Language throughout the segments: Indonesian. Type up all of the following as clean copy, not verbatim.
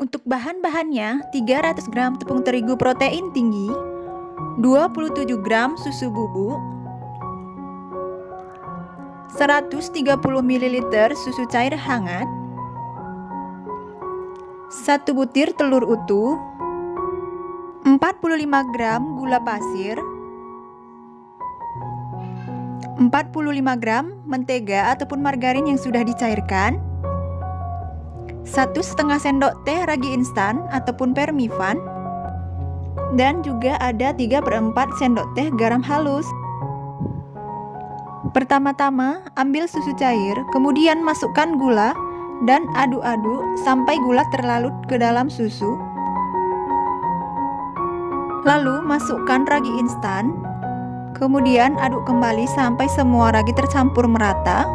Untuk bahan-bahannya, 300 gram tepung terigu protein tinggi, 27 gram susu bubuk, 130 ml susu cair hangat, 1 butir telur utuh, 45 gram gula pasir, 45 gram mentega ataupun margarin yang sudah dicairkan, 1,5 sendok teh ragi instan ataupun permifan, dan juga ada 3/4 sendok teh garam halus. Pertama-tama ambil susu cair, kemudian masukkan gula dan aduk-aduk sampai gula terlarut ke dalam susu. Lalu masukkan ragi instan, kemudian aduk kembali sampai semua ragi tercampur merata.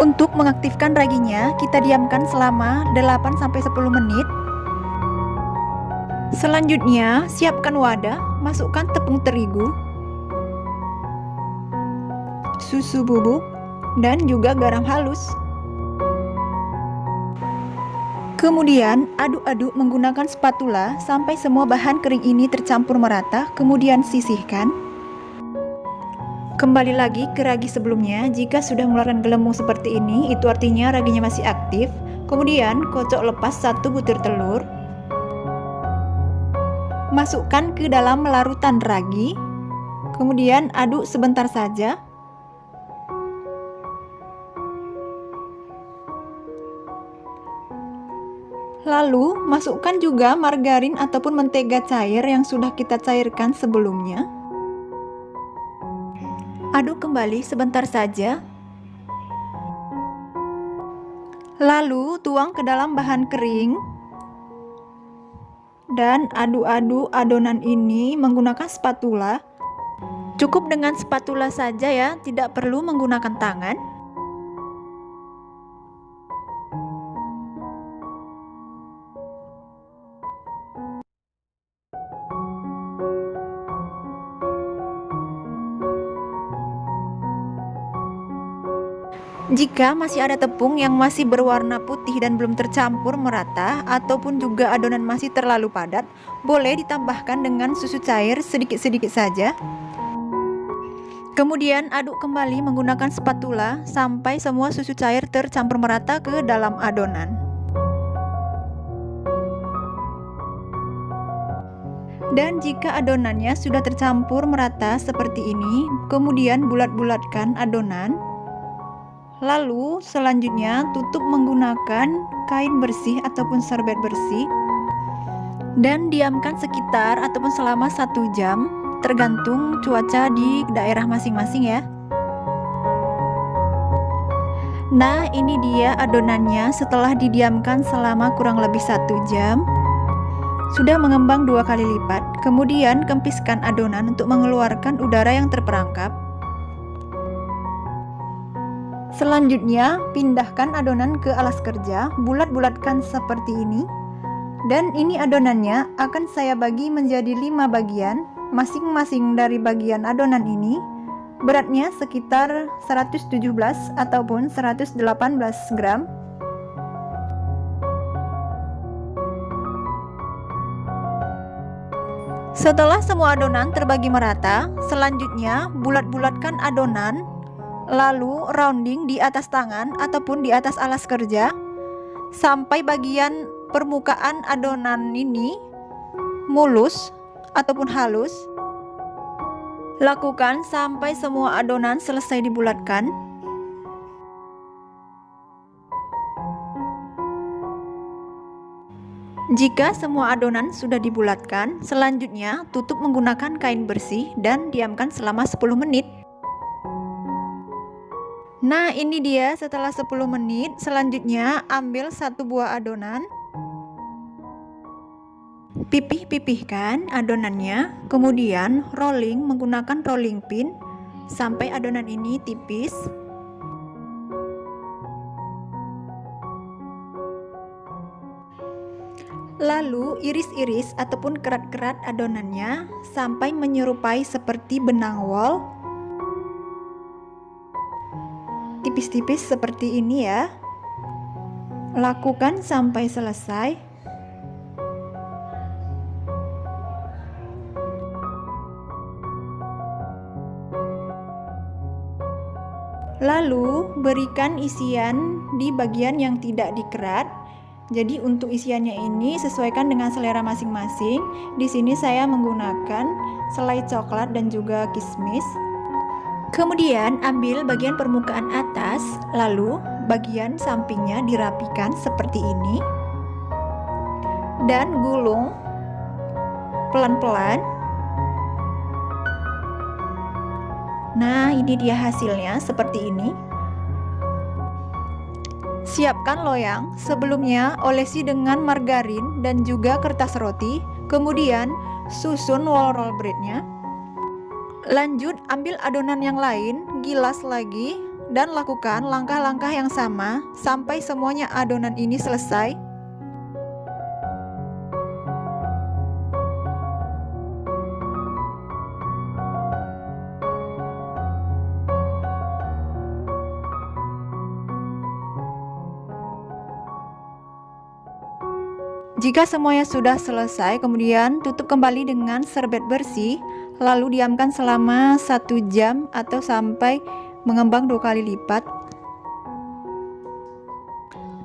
Untuk mengaktifkan raginya, kita diamkan selama 8-10 menit. Selanjutnya, siapkan wadah, masukkan tepung terigu, susu bubuk, dan juga garam halus. Kemudian aduk-aduk menggunakan spatula sampai semua bahan kering ini tercampur merata, kemudian sisihkan. Kembali lagi ke ragi sebelumnya. Jika sudah mengeluarkan gelembung seperti ini, itu artinya raginya masih aktif. Kemudian kocok lepas 1 butir telur, masukkan ke dalam larutan ragi, kemudian aduk sebentar saja. Lalu masukkan juga margarin ataupun mentega cair yang sudah kita cairkan sebelumnya. Aduk kembali sebentar saja. Lalu tuang ke dalam bahan kering dan aduk-aduk adonan ini menggunakan spatula. Cukup dengan spatula saja ya, tidak perlu menggunakan tangan. Jika masih ada tepung yang masih berwarna putih dan belum tercampur merata, ataupun juga adonan masih terlalu padat, boleh ditambahkan dengan susu cair sedikit-sedikit saja. Kemudian aduk kembali menggunakan spatula sampai semua susu cair tercampur merata ke dalam adonan. Dan jika adonannya sudah tercampur merata seperti ini, kemudian bulat-bulatkan adonan. Lalu selanjutnya tutup menggunakan kain bersih ataupun serbet bersih dan diamkan sekitar ataupun selama 1 jam, tergantung cuaca di daerah masing-masing ya. Nah, ini dia adonannya setelah didiamkan selama kurang lebih 1 jam. Sudah mengembang 2 kali lipat. Kemudian kempiskan adonan untuk mengeluarkan udara yang terperangkap. Selanjutnya, pindahkan adonan ke alas kerja, bulat-bulatkan seperti ini. Dan ini adonannya akan saya bagi menjadi 5 bagian, masing-masing dari bagian adonan ini beratnya sekitar 117 ataupun 118 gram. Setelah semua adonan terbagi merata, selanjutnya bulat-bulatkan adonan, lalu rounding di atas tangan ataupun di atas alas kerja sampai bagian permukaan adonan ini mulus ataupun halus. Lakukan sampai semua adonan selesai dibulatkan. Jika semua adonan sudah dibulatkan, selanjutnya tutup menggunakan kain bersih dan diamkan selama 10 menit. Nah, ini dia setelah 10 menit. Selanjutnya ambil 1 buah adonan, pipih-pipihkan adonannya, kemudian rolling menggunakan rolling pin sampai adonan ini tipis. Lalu iris-iris ataupun kerat-kerat adonannya sampai menyerupai seperti benang wol. Tipis-tipis seperti ini ya. Lakukan sampai selesai. Lalu berikan isian di bagian yang tidak dikerat. Jadi untuk isiannya ini sesuaikan dengan selera masing-masing. Di sini saya menggunakan selai coklat dan juga kismis. Kemudian ambil bagian permukaan atas, lalu bagian sampingnya dirapikan seperti ini. Dan gulung pelan-pelan. Nah, ini dia hasilnya seperti ini. Siapkan loyang, sebelumnya olesi dengan margarin dan juga kertas roti, kemudian susun roll breadnya. Lanjut ambil adonan yang lain, gilas lagi, dan lakukan langkah-langkah yang sama sampai semuanya adonan ini selesai. Jika semuanya sudah selesai, kemudian tutup kembali dengan serbet bersih, lalu diamkan selama 1 jam atau sampai mengembang 2 kali lipat.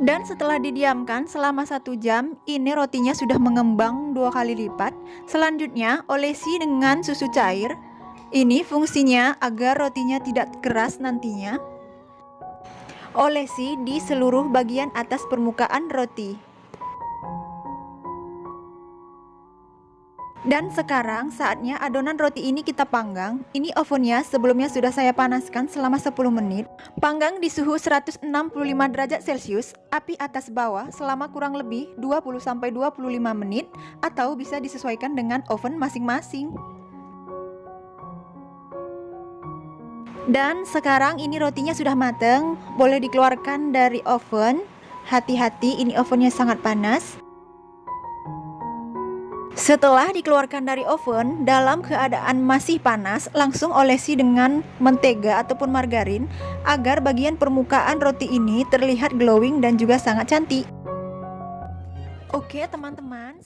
Dan setelah didiamkan selama 1 jam, ini rotinya sudah mengembang 2 kali lipat. Selanjutnya olesi dengan susu cair. Ini fungsinya agar rotinya tidak keras nantinya. Olesi di seluruh bagian atas permukaan roti. Dan sekarang saatnya adonan roti ini kita panggang. Ini ovennya sebelumnya sudah saya panaskan selama 10 menit. Panggang di suhu 165 derajat Celcius, api atas bawah selama kurang lebih 20-25 menit, atau bisa disesuaikan dengan oven masing-masing. Dan sekarang ini rotinya sudah matang, boleh dikeluarkan dari oven. Hati-hati, ini ovennya sangat panas. Setelah dikeluarkan dari oven, dalam keadaan masih panas, langsung olesi dengan mentega ataupun margarin agar bagian permukaan roti ini terlihat glowing dan juga sangat cantik. Oke teman-teman,